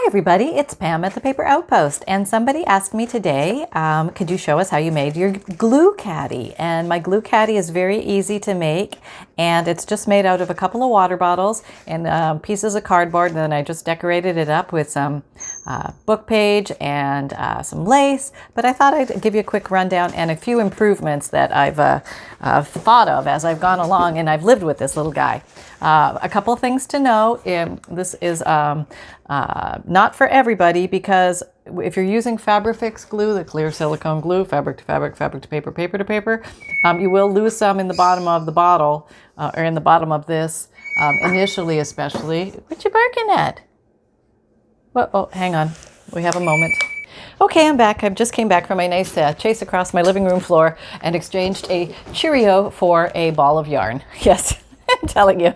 Hi everybody, it's Pam at the Paper Outpost, and somebody asked me today, could you show us how you made your glue caddy? And my glue caddy is very easy to make, and it's just made out of a couple of water bottles and pieces of cardboard, and then I just decorated it up with some book page and some lace. But I thought I'd give you a quick rundown and a few improvements that I've thought of as I've gone along and I've lived with this little guy. A couple things to know. This is not for everybody, because if you're using Fabrifix glue, the clear silicone glue, fabric to fabric, fabric to paper, paper to paper, you will lose some in the bottom of the bottle or in the bottom of this initially, especially. What you barking at? Well, oh, hang on. We have a moment. Okay, I'm back. I just came back from a nice chase across my living room floor and exchanged a Cheerio for a ball of yarn. Yes. I'm telling you,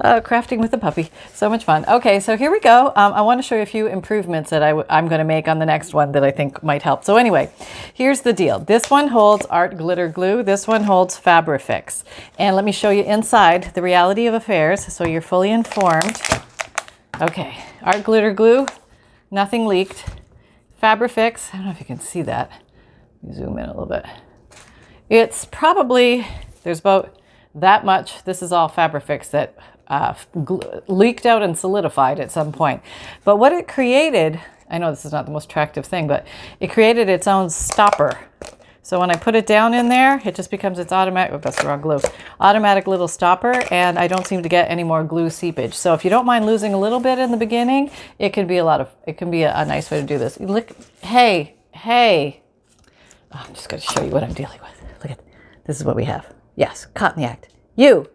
crafting with a puppy, so much fun. Okay, so here we go. I want to show you a few improvements that I'm going to make on the next one that I think might help. So anyway, here's the deal. This one holds art glitter glue. This one holds Fabrifix. And let me show you inside the reality of affairs so you're fully informed. Okay, art glitter glue, nothing leaked. Fabrifix, I don't know if you can see that. Let me zoom in a little bit. It's probably, there's about that much. This is all Fabrifix that leaked out and solidified at some point. But what it created, I know this is not the most attractive thing, but it created its own stopper. So when I put it down in there, it just becomes its automatic, oh, that's the wrong glue, automatic little stopper, and I don't seem to get any more glue seepage. So if you don't mind losing a little bit in the beginning, it can be a nice way to do this. Look, hey, oh, I'm just going to show you what I'm dealing with. Look at, this is what we have. Yes, caught in the act. You.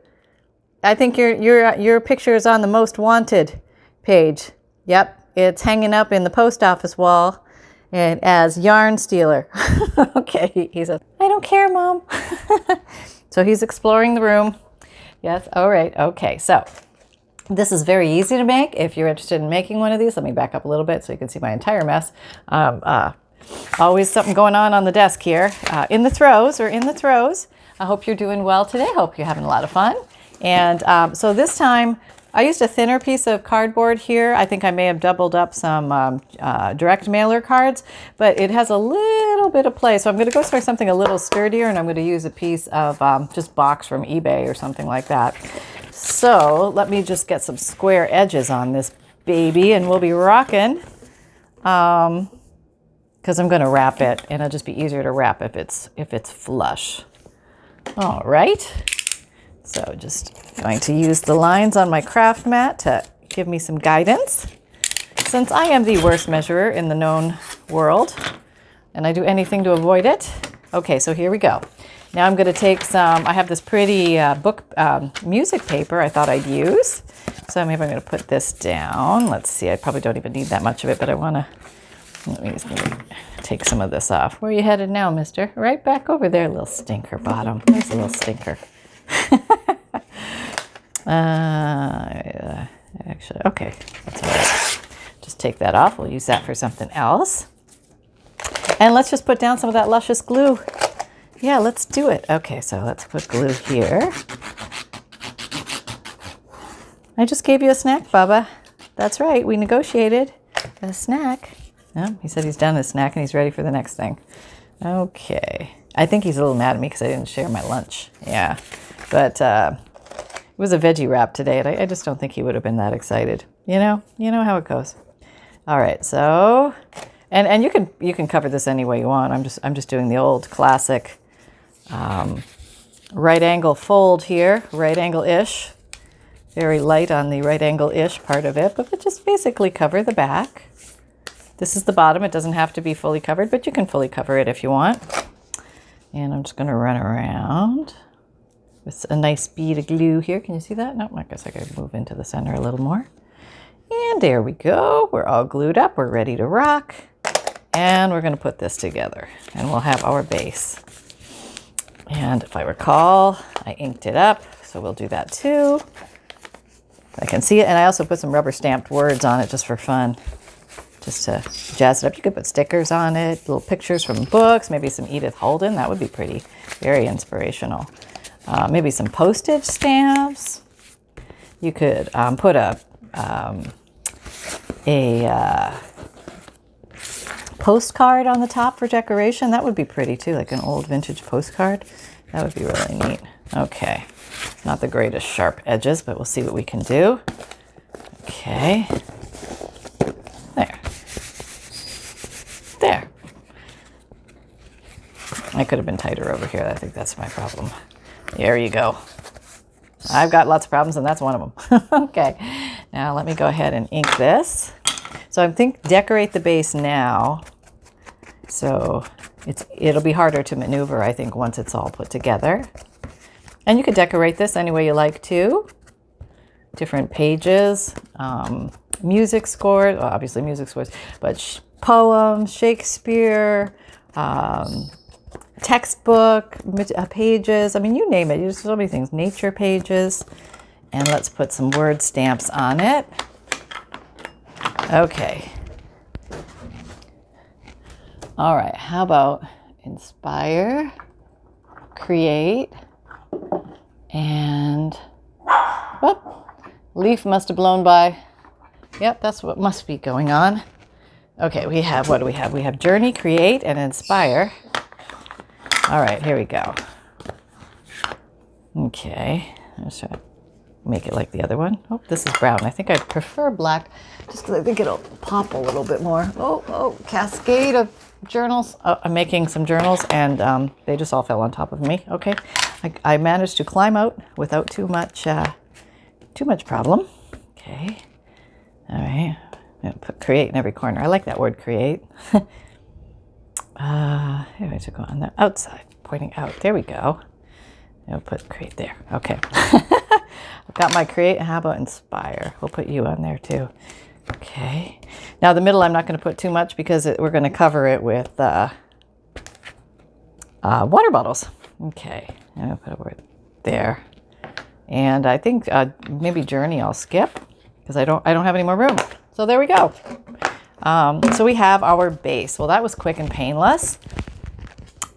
I think your picture is on the most wanted page. Yep, it's hanging up in the post office wall and as yarn stealer. Okay, he says, I don't care, Mom. So he's exploring the room. Yes, all right. Okay, so this is very easy to make. If you're interested in making one of these, let me back up a little bit so you can see my entire mess. Always something going on the desk here. In the throes. I hope you're doing well today. I hope you're having a lot of fun. And so this time, I used a thinner piece of cardboard here. I think I may have doubled up some direct mailer cards, but it has a little bit of play. So I'm going to go for something a little sturdier, and I'm going to use a piece of just box from eBay or something like that. So let me just get some square edges on this baby, and we'll be rocking. Because I'm going to wrap it, and it'll just be easier to wrap if it's flush. All right, so just going to use the lines on my craft mat to give me some guidance. Since I am the worst measurer in the known world, and I do anything to avoid it. Okay, so here we go. Now I'm going to take some, I have this pretty music paper I thought I'd use. So maybe I'm going to put this down. Let's see, I probably don't even need that much of it, but I want to, let me just take some of this off. Where are you headed now, mister? Right back over there, little stinker bottom. There's a little stinker. Actually, okay, that's all right. Just take that off. We'll use that for something else. And let's just put down some of that luscious glue. Yeah, let's do it. Okay, so let's put glue here. I just gave you a snack, Bubba. That's right, we negotiated a snack. No, he said he's done his snack and he's ready for the next thing. Okay. I think he's a little mad at me because I didn't share my lunch. Yeah. But it was a veggie wrap today, and I just don't think he would have been that excited. You know how it goes. All right. So, and you can cover this any way you want. I'm just doing the old classic right angle fold here, right angle-ish. Very light on the right angle-ish part of it, but just basically cover the back. This is the bottom. It doesn't have to be fully covered, but you can fully cover it if you want. And I'm just going to run around with a nice bead of glue here. Can you see that? No, I guess I could move into the center a little more. And there we go. We're all glued up. We're ready to rock. And we're going to put this together, and we'll have our base. And if I recall, I inked it up, so we'll do that too. I can see it, and I also put some rubber stamped words on it just for fun. Just to jazz it up. You could put stickers on it, little pictures from books, maybe some Edith Holden. That would be pretty, very inspirational. Maybe some postage stamps. You could put a a postcard on the top for decoration. That would be pretty too, like an old vintage postcard. That would be really neat. Okay, not the greatest sharp edges, but we'll see what we can do. Okay, there. There. I could have been tighter over here. I think that's my problem. There you go. I've got lots of problems, and that's one of them. Okay, now let me go ahead and ink this. So I think decorate the base now, so it'll be harder to maneuver, I think, once it's all put together. And you could decorate this any way you like to. Different pages, music scores, well, obviously music scores, but poems, Shakespeare, textbook pages. I mean, you name it. There's so many things. Nature pages. And let's put some word stamps on it. Okay. All right. How about inspire, create, and whoop, leaf must have blown by. Yep, that's what must be going on. Okay, we have, what do we have? We have journey, create, and inspire. All right, here we go. Okay, let's try to make it like the other one. Oh, this is brown. I think I prefer black just because I think it'll pop a little bit more. Oh, cascade of journals. Oh, I'm making some journals, and they just all fell on top of me. Okay, I managed to climb out without too much problem. Okay, all right. I'm gonna put create in every corner. I like that word, create. Here I should go on the outside, pointing out. There we go. I'll put create there. Okay. I've got my create. How about inspire? We'll put you on there too. Okay. Now the middle, I'm not going to put too much because we're going to cover it with water bottles. Okay. I'm going to put a word there. And I think maybe journey I'll skip because I don't have any more room. So there we go. So we have our base. Well, that was quick and painless.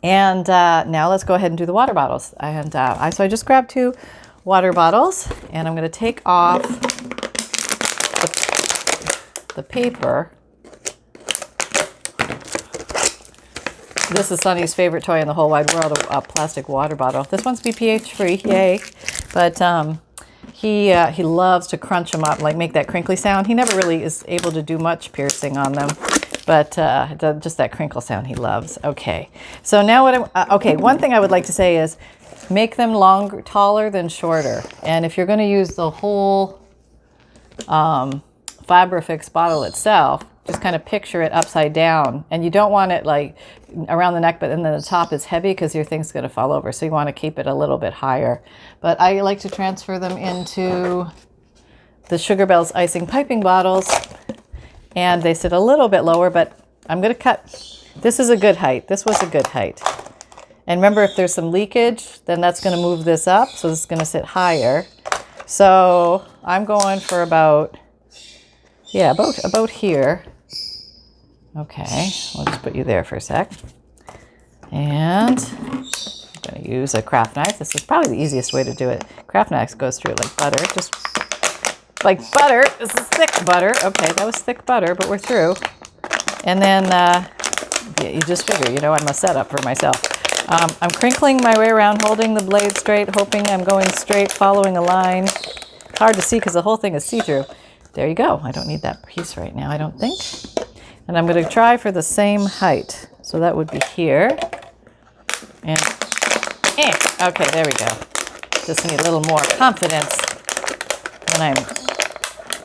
And now let's go ahead and do the water bottles. And so I just grabbed 2 water bottles, and I'm going to take off the paper. This is Sonny's favorite toy in the whole wide world, a plastic water bottle. This one's BPH free, yay! But he loves to crunch them up, like make that crinkly sound. He never really is able to do much piercing on them, but just that crinkle sound he loves. Okay, so now okay, one thing I would like to say is make them taller than shorter. And if you're going to use the whole Fabrifix bottle itself, just kind of picture it upside down. And you don't want it like around the neck, but then the top is heavy because your thing's going to fall over. So you want to keep it a little bit higher. But I like to transfer them into the Sugar Bells icing piping bottles. And they sit a little bit lower, but I'm going to cut. This is a good height. This was a good height. And remember, if there's some leakage, then that's going to move this up. So this is going to sit higher. So I'm going for about here. Okay, we'll just put you there for a sec. And I'm going to use a craft knife. This is probably the easiest way to do it. Craft knife goes through it like butter, just like butter. This is thick butter. Okay, that was thick butter, but we're through. And then you just figure, I'm a setup for myself. I'm crinkling my way around, holding the blade straight, hoping I'm going straight, following a line. It's hard to see because the whole thing is see-through. There you go. I don't need that piece right now, I don't think. And I'm going to try for the same height. So that would be here. And, okay, there we go. Just need a little more confidence when I'm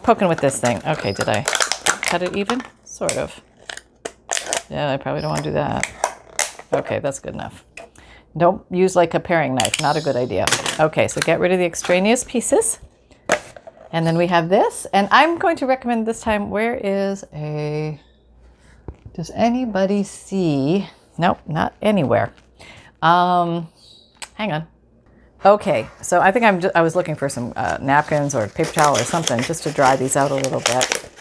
poking with this thing. Okay, did I cut it even? Sort of. Yeah, I probably don't want to do that. Okay, that's good enough. Don't use like a paring knife. Not a good idea. Okay, so get rid of the extraneous pieces. And then we have this. And I'm going to recommend this time, does anybody see? Nope, not anywhere. Hang on. Okay, so I think I was looking for some napkins or paper towel or something just to dry these out a little bit.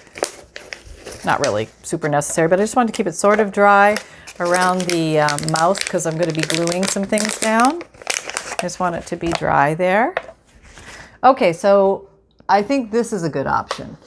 Not really super necessary, but I just wanted to keep it sort of dry around the mouth because I'm going to be gluing some things down. I just want it to be dry there. Okay, so I think this is a good option.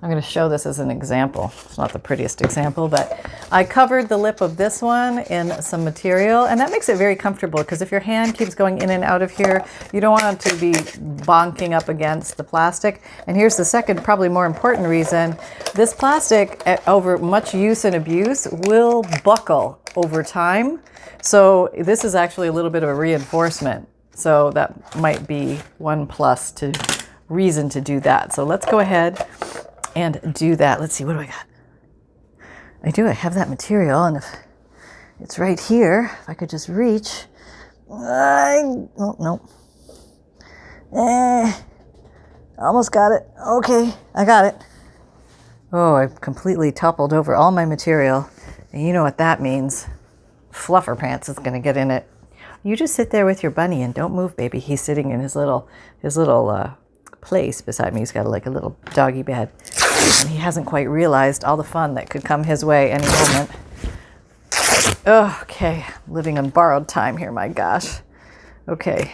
I'm going to show this as an example. It's not the prettiest example, but I covered the lip of this one in some material, and that makes it very comfortable because if your hand keeps going in and out of here, you don't want it to be bonking up against the plastic. And here's the second, probably more important reason. This plastic, over much use and abuse, will buckle over time. So this is actually a little bit of a reinforcement. So that might be one plus to reason to do that. So let's go ahead and do that. Let's see, what do I got? I have that material, and if it's right here, if I could just reach. Oh, no. Almost got it. Okay, I got it. Oh, I completely toppled over all my material. And you know what that means. Fluffer Pants is going to get in it. You just sit there with your bunny and don't move, baby. He's sitting in his little place beside me. He's got like a little doggy bed, and he hasn't quite realized all the fun that could come his way any moment. Okay, living on borrowed time here, my gosh. Okay,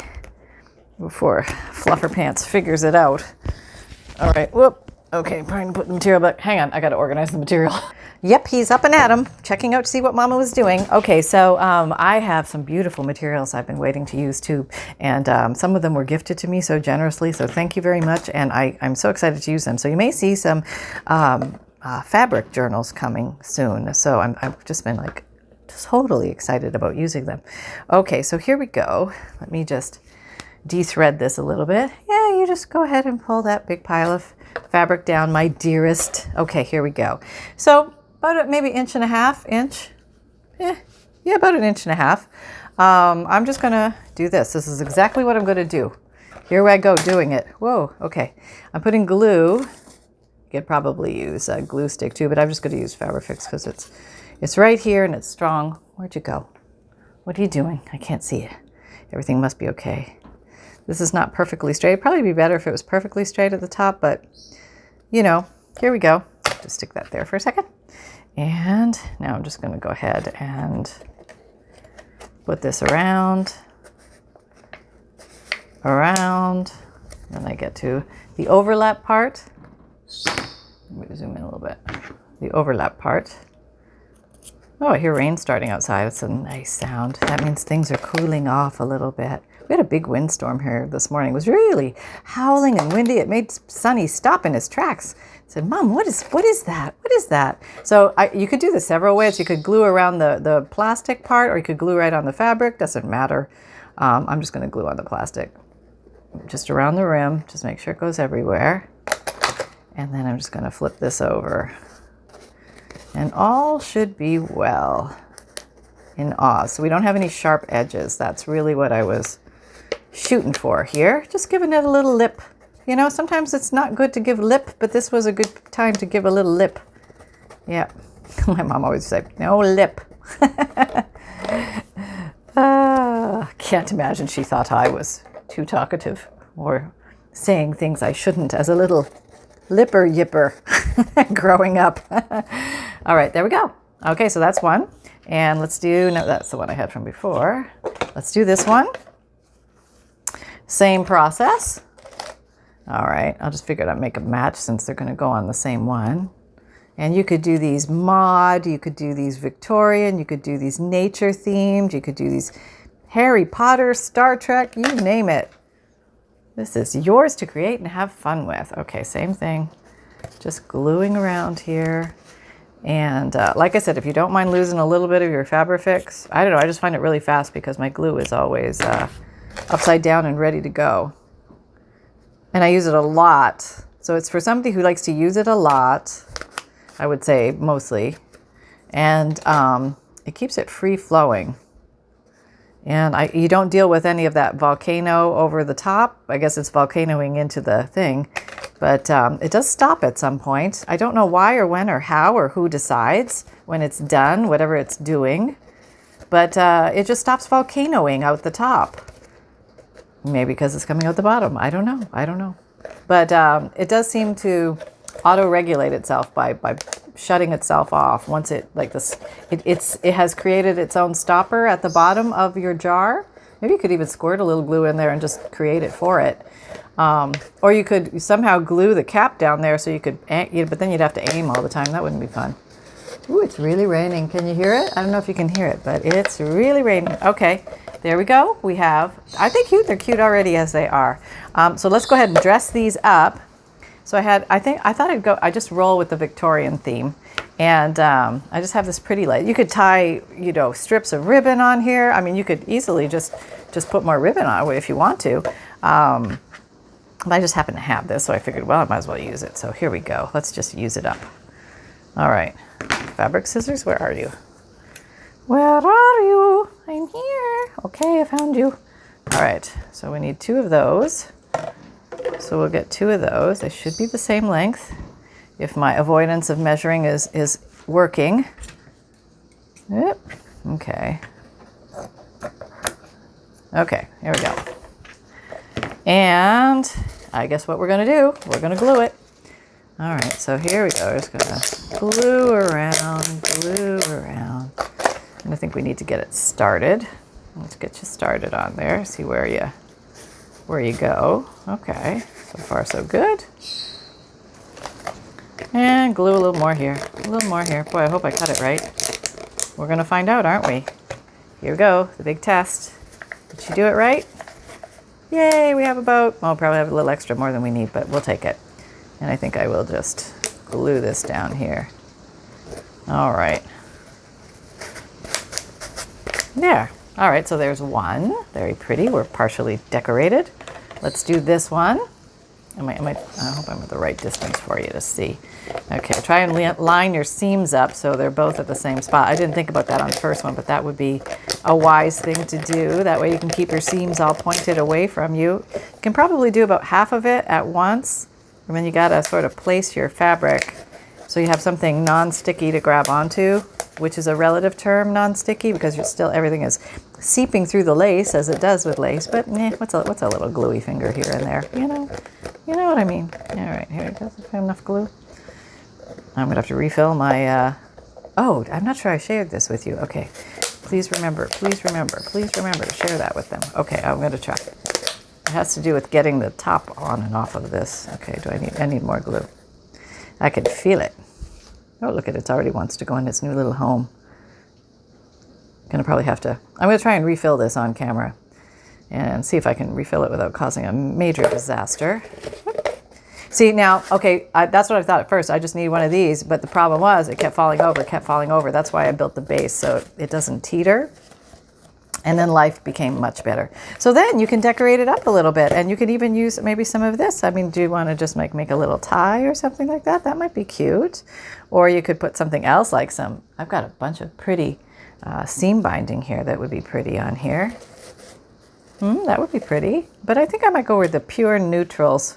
before Fluffer Pants figures it out. All right, whoop. Okay, trying to put the material back. Hang on, I got to organize the material. Yep, he's up and at 'em, checking out to see what Mama was doing. Okay, so I have some beautiful materials I've been waiting to use too, and some of them were gifted to me so generously, so thank you very much, and I'm so excited to use them. So you may see some fabric journals coming soon, so I've just been like totally excited about using them. Okay, so here we go. Let me just de-thread this a little bit. Yeah, you just go ahead and pull that big pile of fabric down, my dearest. Okay, here we go. So about maybe inch and a half. Yeah, about an inch and a half. I'm just gonna do this. This is exactly what I'm gonna do. Here I go doing it. Whoa, okay. I'm putting glue. You could probably use a glue stick too, but I'm just gonna use Fabrifix because it's right here and it's strong. Where'd you go? What are you doing? I can't see it. Everything must be okay. This is not perfectly straight. It'd probably be better if it was perfectly straight at the top, but you know, here we go. Just stick that there for a second. And now I'm just gonna go ahead and put this around. Then I get to the overlap part. Let me zoom in a little bit. The overlap part. Oh, I hear rain starting outside. It's a nice sound. That means things are cooling off a little bit. We had a big windstorm here this morning. It was really howling and windy. It made Sonny stop in his tracks. I said, Mom, what is that? What is that? So you could do this several ways. You could glue around the plastic part, or you could glue right on the fabric. Doesn't matter. I'm just going to glue on the plastic. Just around the rim. Just make sure it goes everywhere. And then I'm just going to flip this over. And all should be well in Oz. So we don't have any sharp edges. That's really what I was shooting for here. Just giving it a little lip. You know, sometimes it's not good to give lip, but this was a good time to give a little lip. Yeah. My mom always said, no lip. Can't imagine she thought I was too talkative or saying things I shouldn't as a little lipper yipper growing up. All right, there we go. Okay, so that's one. And let's do, no, that's the one I had from before. Let's do this one. Same process. All right, I'll just figure out make a match since they're going to go on the same one. And you could do these mod, you could do these Victorian, you could do these nature themed, you could do these Harry Potter, Star Trek, you name it. This is yours to create and have fun with. Okay, same thing. Just gluing around here. And like I said, if you don't mind losing a little bit of your Fabrifix, I don't know, I just find it really fast because my glue is always upside down and ready to go. And I use it a lot. So it's for somebody who likes to use it a lot, I would say mostly. And it keeps it free flowing. And you don't deal with any of that volcano over the top. I guess it's volcanoing into the thing. But it does stop at some point. I don't know why or when or how or who decides when it's done, whatever it's doing. But it just stops volcanoing out the top. Maybe because it's coming out the bottom. I don't know. But it does seem to auto-regulate itself by shutting itself off once it like this. It has created its own stopper at the bottom of your jar. Maybe you could even squirt a little glue in there and just create it for it. Or you could somehow glue the cap down there so you could, but then you'd have to aim all the time. That wouldn't be fun. Ooh, it's really raining. Can you hear it? I don't know if you can hear it, but it's really raining. Okay, there we go. We have, I think they're cute already as they are. So let's go ahead and dress these up. So I thought I just roll with the Victorian theme. And I just have this pretty light. You could tie, strips of ribbon on here. I mean, you could easily just put more ribbon on it if you want to. But I just happen to have this, so I figured, well, I might as well use it. So here we go. Let's just use it up. All right. Fabric scissors, where are you? Where are you? I'm here. Okay, I found you. All right. So we need 2 of those. So we'll get 2 of those. They should be the same length if my avoidance of measuring is working. Yep. Okay. Okay, here we go. And I guess what we're going to do, we're going to glue it. All right, so here we go. We're just going to glue around. And I think we need to get it started. Let's get you started on there. See where you go. Okay, so far so good. And glue a little more here. A little more here. Boy, I hope I cut it right. We're going to find out, aren't we? Here we go, the big test. Did she do it right? Yay, we have probably have a little extra more than we need, but we'll take it. And I think I will just glue this down here. All right. There. All right, so there's one. Very pretty. We're partially decorated. Let's do this one. I hope I'm at the right distance for you to see. Okay, try and line your seams up so they're both at the same spot. I didn't think about that on the first one, but that would be a wise thing to do. That way you can keep your seams all pointed away from you. You can probably do about half of it at once, and then you gotta sort of place your fabric so you have something non-sticky to grab onto, which is a relative term, non-sticky, because everything is seeping through the lace as it does with lace, but what's a little gluey finger here and there, You know what I mean. All right, here it goes. If I have enough glue. I'm going to have to refill my, oh, I'm not sure I shared this with you. Okay, please remember to share that with them. Okay, I'm going to try. It has to do with getting the top on and off of this. Okay, I need more glue. I can feel it. Oh, look at it. It already wants to go in its new little home. I'm going to try and refill this on camera and see if I can refill it without causing a major disaster. See, now, okay, that's what I thought at first. I just need one of these, but the problem was it kept falling over. That's why I built the base, so it doesn't teeter. And then life became much better. So then you can decorate it up a little bit, and you can even use maybe some of this. I mean, do you want to just make a little tie or something like that? That might be cute. Or you could put something else like I've got a bunch of pretty seam binding here that would be pretty on here. That would be pretty, but I think I might go with the pure neutrals.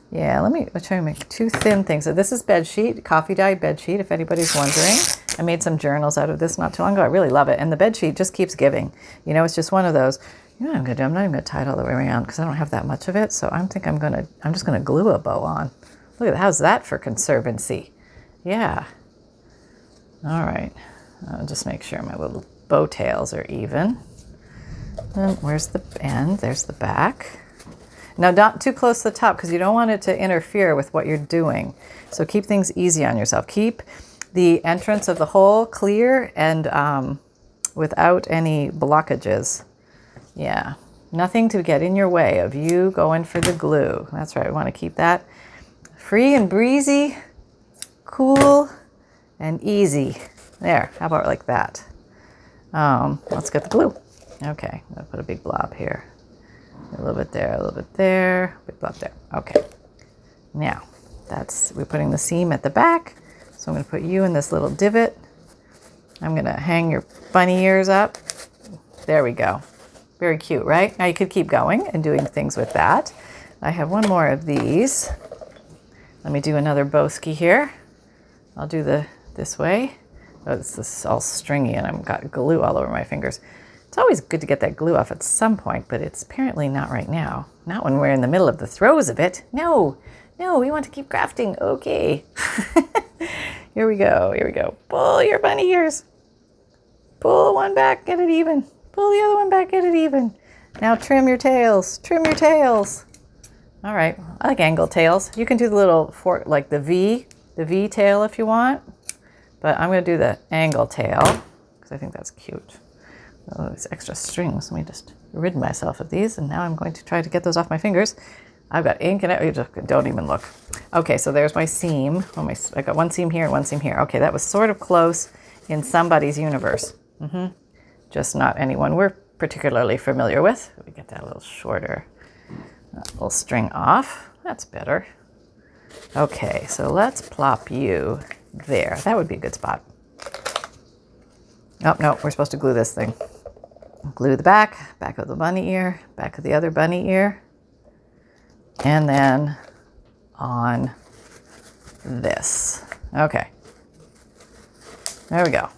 Yeah, let me try to make 2 thin things. So this is bed sheet, coffee dye bed sheet, if anybody's wondering. I made some journals out of this not too long ago. I really love it, and the bed sheet just keeps giving. It's just one of those. You know what I'm gonna do? I'm not even gonna tie it all the way around because I don't have that much of it. So I'm just gonna glue a bow on. Look at that. How's that for conservancy? Yeah. All right. I'll just make sure my little bow tails are even. Then where's the end? There's the back. Now, not too close to the top because you don't want it to interfere with what you're doing. So keep things easy on yourself. Keep the entrance of the hole clear and without any blockages. Yeah, nothing to get in your way of you going for the glue. That's right, we want to keep that free and breezy, cool and easy. There, how about like that? Let's get the glue. Okay, I'm gonna put a big blob here. A little bit there, a little bit there, big blob there. Okay, now we're putting the seam at the back. So I'm gonna put you in this little divot. I'm gonna hang your bunny ears up. There we go. Very cute, right? Now you could keep going and doing things with that. I have one more of these. Let me do another bowski here. I'll do this way. Oh, this is all stringy and I've got glue all over my fingers. It's always good to get that glue off at some point, but it's apparently not right now. Not when we're in the middle of the throes of it. No, we want to keep crafting. Okay. Here we go. Pull your bunny ears. Pull one back, get it even. Pull the other one back, get it even. Now trim your tails. All right, I like angled tails. You can do the little fork, like the V tail if you want, but I'm gonna do the angle tail because I think that's cute. Oh, these extra strings. Let me just rid myself of these, and now I'm going to try to get those off my fingers. I've got ink in it. You just don't even look. Okay, so there's my seam. Oh, I got one seam here and one seam here. Okay, that was sort of close in somebody's universe. Just not anyone we're particularly familiar with. We get that a little shorter. That little string off. That's better. Okay, so let's plop you there. That would be a good spot. Oh, no, we're supposed to glue this thing. Glue the back of the bunny ear, back of the other bunny ear, and then on this. Okay. There we go.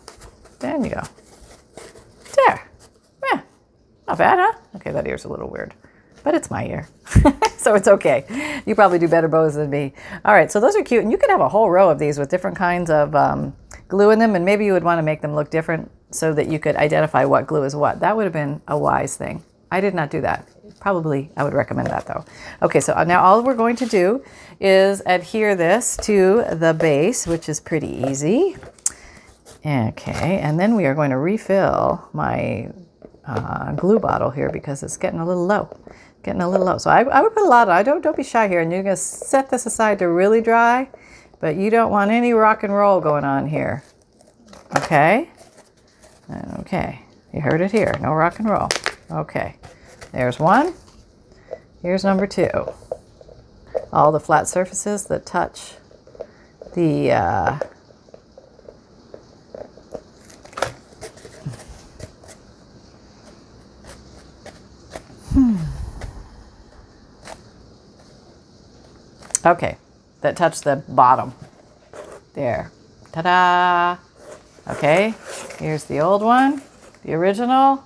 There you go. There. Yeah. Not bad, huh? Okay, that ear's a little weird, but it's my ear. So it's okay. You probably do better bows than me. All right, so those are cute. And you could have a whole row of these with different kinds of glue in them. And maybe you would want to make them look different so that you could identify what glue is what. That would have been a wise thing. I did not do that. Probably I would recommend that though. Okay, so now all we're going to do is adhere this to the base, which is pretty easy. Okay, and then we are going to refill my glue bottle here because it's getting a little low. So I would put a lot on. Don't be shy here, and you're going to set this aside to really dry, but you don't want any rock and roll going on here. Okay? Okay, you heard it here. No rock and roll. Okay, there's one. Here's number two. All the flat surfaces that touch the Okay, that touch the bottom. There. Ta-da! Okay, here's the old one, the original.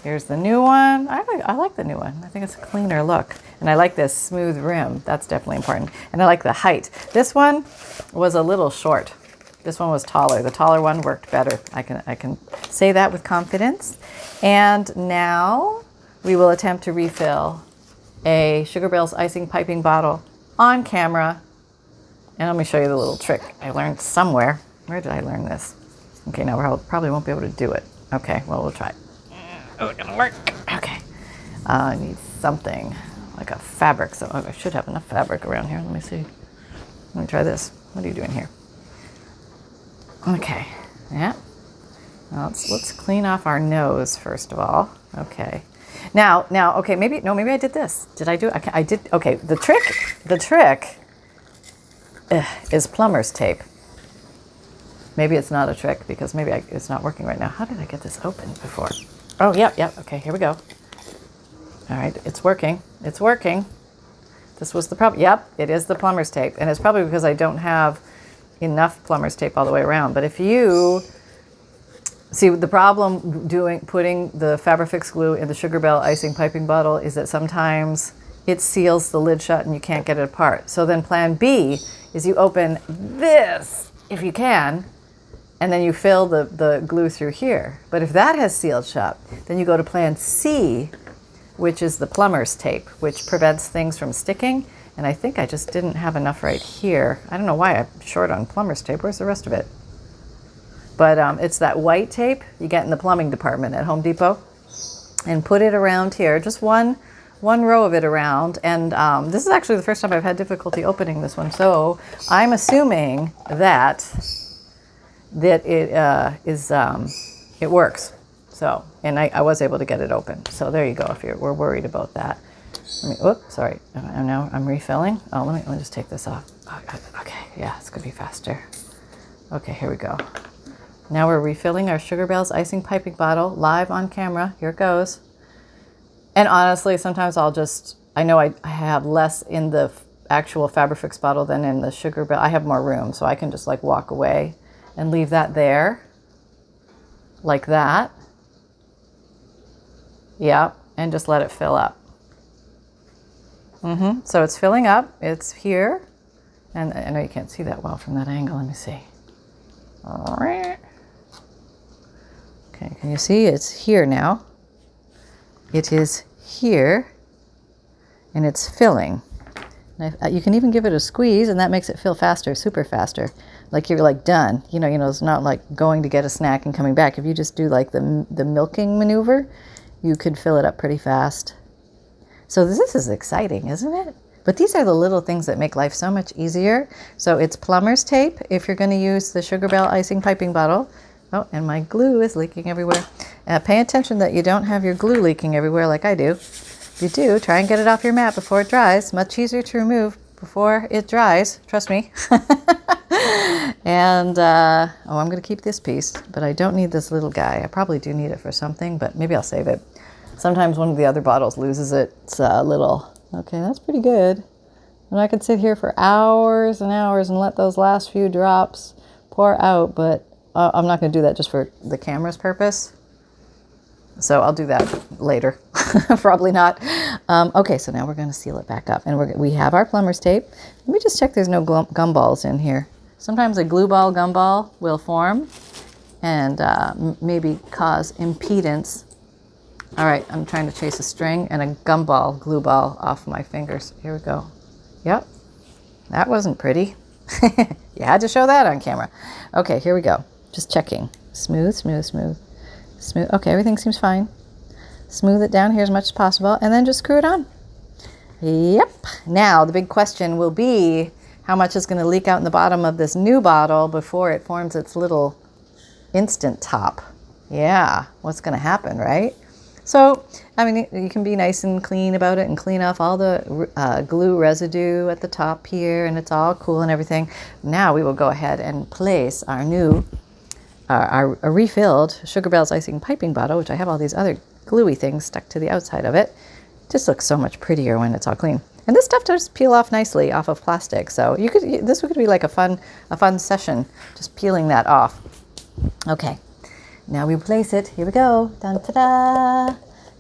Here's the new one. I like the new one. I think it's a cleaner look. And I like this smooth rim. That's definitely important. And I like the height. This one was a little short. This one was taller. The taller one worked better. I can say that with confidence. And now we will attempt to refill a Sugar Bell's icing piping bottle on camera. And let me show you the little trick I learned somewhere. Where did I learn this? Okay, now we probably won't be able to do it. Okay, well, we'll try. Oh, it's gonna work. Okay. I need something like a fabric. So I should have enough fabric around here. Let me see. Let me try this. What are you doing here? Okay. Yeah. Well, let's clean off our nose first of all. Okay. Now, okay, maybe I did this. Did I do it? I did. Okay, the trick is plumber's tape. Maybe it's not a trick because maybe it's not working right now. How did I get this open before? Oh, yep. Okay, here we go. All right, it's working. It's working. This was the problem. Yep, it is the plumber's tape. And it's probably because I don't have enough plumber's tape all the way around. But if you see, the problem putting the Fabrifix glue in the Sugar Bell icing piping bottle is that sometimes it seals the lid shut and you can't get it apart. So then plan B is you open this, if you can, and then you fill the glue through here. But if that has sealed shut, then you go to plan C, which is the plumber's tape, which prevents things from sticking. And I think I just didn't have enough right here. I don't know why I'm short on plumber's tape. Where's the rest of it? But it's that white tape you get in the plumbing department at Home Depot. And put it around here, just one row of it around. And this is actually the first time I've had difficulty opening this one. So I'm assuming that it works. So, and I was able to get it open. So there you go if we're worried about that. Oops, sorry. Now I'm refilling. Oh, let me just take this off. Okay, yeah, it's gonna be faster. Okay, here we go. Now we're refilling our Sugar Bell's icing piping bottle live on camera. Here it goes. And honestly, sometimes I know I have less in the actual Fabrifix bottle than in the Sugar Bell. I have more room, so I can just like walk away and leave that there like that. Yeah, and just let it fill up. So it's filling up. It's here. And I know you can't see that well from that angle. Let me see. Okay, can you see? It's here now. It is here, and it's filling. You can even give it a squeeze, and that makes it feel faster, super faster. Like you're like done. You know, it's not like going to get a snack and coming back. If you just do like the milking maneuver, you could fill it up pretty fast. So this is exciting, isn't it? But these are the little things that make life so much easier. So it's plumber's tape if you're going to use the Sugar Bell icing piping bottle. Oh, and my glue is leaking everywhere. Pay attention that you don't have your glue leaking everywhere like I do. If you do, try and get it off your mat before it dries. Much easier to remove before it dries, trust me. And, I'm going to keep this piece, but I don't need this little guy. I probably do need it for something, but maybe I'll save it. Sometimes one of the other bottles loses its little... Okay, that's pretty good. And I could sit here for hours and hours and let those last few drops pour out, but I'm not going to do that just for the camera's purpose. So I'll do that later. Probably not. Okay, so now we're going to seal it back up. And we have our plumber's tape. Let me just check there's no gumballs in here. Sometimes a glue ball gumball will form and maybe cause impedance. All right, I'm trying to chase a string and a gumball, glue ball off my fingers. Here we go. Yep, that wasn't pretty. You had to show that on camera. Okay, here we go. Just checking. Smooth, smooth, smooth, smooth. Okay, everything seems fine. Smooth it down here as much as possible and then just screw it on. Yep. Now the big question will be how much is going to leak out in the bottom of this new bottle before it forms its little instant top. Yeah, what's going to happen, right? So, I mean, you can be nice and clean about it and clean off all the glue residue at the top here, and it's all cool and everything. Now we will go ahead and place our new, our refilled Sugar Bell's icing piping bottle, which I have all these other gluey things stuck to the outside of it. Just looks so much prettier when it's all clean. And this stuff does peel off nicely off of plastic, so this could be like a fun session, just peeling that off. Okay. Now we place it. Here we go. Dun ta da,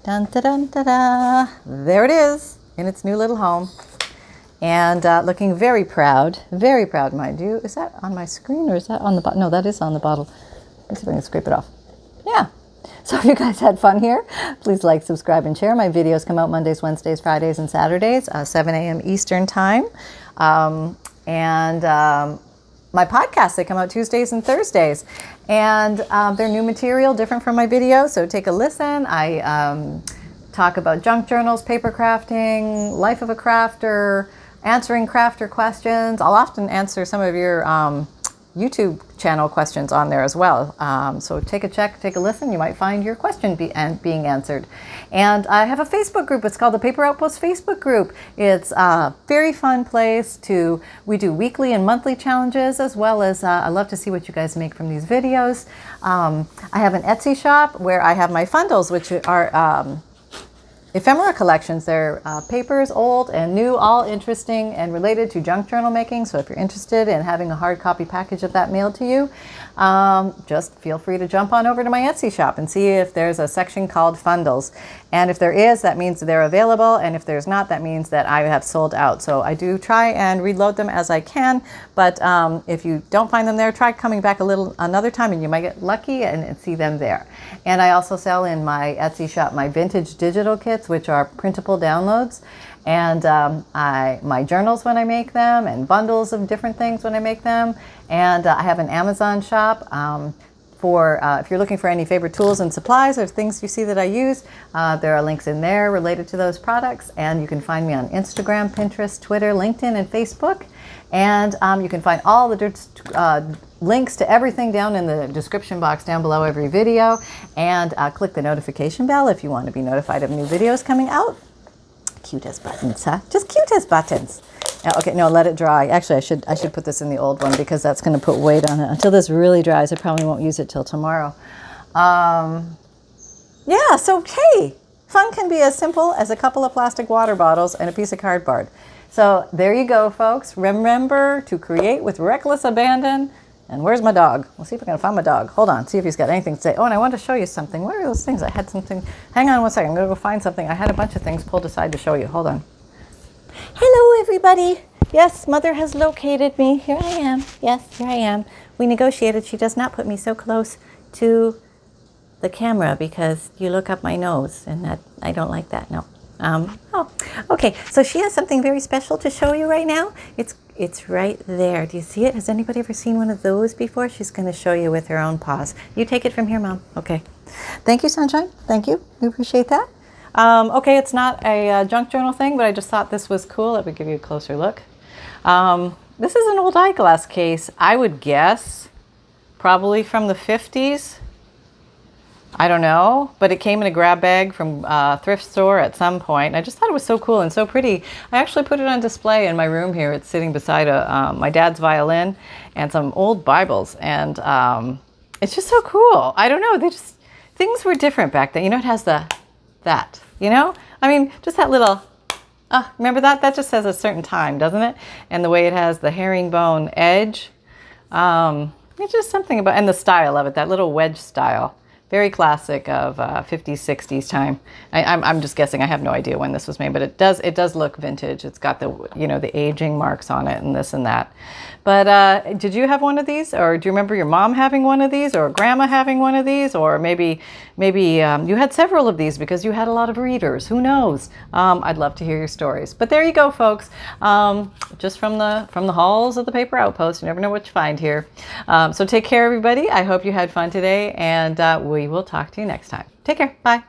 dun ta dun ta da. There it is in its new little home, and looking very proud, mind you. Is that on my screen or is that on the bottle? No, that is on the bottle. Let's see if I can scrape it off. Yeah. So if you guys had fun here, please like, subscribe, and share. My videos come out Mondays, Wednesdays, Fridays, and Saturdays, 7 a.m. Eastern time, my podcasts, they come out Tuesdays and Thursdays, and they're new material, different from my videos, so take a listen. I talk about junk journals, paper crafting, life of a crafter, answering crafter questions. I'll often answer some of your YouTube channel questions on there as well. So take a check, take a listen. You might find your question being answered. And I have a Facebook group. It's called the Paper Outpost Facebook group. It's a very fun place we do weekly and monthly challenges, as well as I love to see what you guys make from these videos. I have an Etsy shop where I have my FUNDLES, which are ephemera collections. They're papers, old and new, all interesting and related to junk journal making. So if you're interested in having a hard copy package of that mailed to you, just feel free to jump on over to my Etsy shop and see if there's a section called FUNDLES. And if there is, that means they're available. And if there's not, that means that I have sold out. So I do try and reload them as I can. But if you don't find them there, try coming back another time and you might get lucky and see them there. And I also sell in my Etsy shop my vintage digital kits, which are printable downloads, and my journals when I make them, and bundles of different things when I make them. And I have an Amazon shop for if you're looking for any favorite tools and supplies or things you see that I use. There are links in there related to those products, and you can find me on Instagram, Pinterest, Twitter, LinkedIn, and Facebook. And you can find all the links to everything down in the description box down below every video, and click the notification bell if you want to be notified of new videos coming out. Cute as buttons, huh? Just cute as buttons. Okay, no, let it dry. Actually, I should put this in the old one because that's going to put weight on it. Until this really dries, I probably won't use it till tomorrow. Yeah, so hey, fun can be as simple as a couple of plastic water bottles and a piece of cardboard. So there you go, folks. Remember to create with reckless abandon. And where's my dog? We'll see if I can find my dog. Hold on, see if he's got anything to say. Oh, and I want to show you something. What are those things? I had something. Hang on one second. I'm going to go find something. I had a bunch of things pulled aside to show you. Hold on. Hello, everybody. Yes, Mother has located me. Here I am. Yes, here I am. We negotiated. She does not put me so close to the camera because you look up my nose, and that I don't like that. No. Oh, okay. So she has something very special to show you right now. It's right there. Do you see it? Has anybody ever seen one of those before? She's going to show you with her own paws. You take it from here, Mom. Okay. Thank you, Sunshine. Thank you. We appreciate that. Okay, it's not a junk journal thing, but I just thought this was cool. Let me give you a closer look. This is an old eyeglass case. I would guess probably from the 50s. I don't know, but it came in a grab bag from a thrift store at some point. And I just thought it was so cool and so pretty. I actually put it on display in my room here. It's sitting beside my dad's violin and some old Bibles. And it's just so cool. I don't know. Things were different back then. You know, it has that, you know? I mean, just that little, remember that? That just says a certain time, doesn't it? And the way it has the herringbone edge. It's just something about, and the style of it, that little wedge style. Very classic of 50s, 60s time. I'm just guessing. I have no idea when this was made, but it does look vintage. It's got the the aging marks on it and this and that. But did you have one of these, or do you remember your mom having one of these, or grandma having one of these, or maybe you had several of these because you had a lot of readers. Who knows? I'd love to hear your stories. But there you go, folks. Just from the halls of the Paper Outpost. You never know what you find here. So take care, everybody. I hope you had fun today, and we will talk to you next time. Take care. Bye.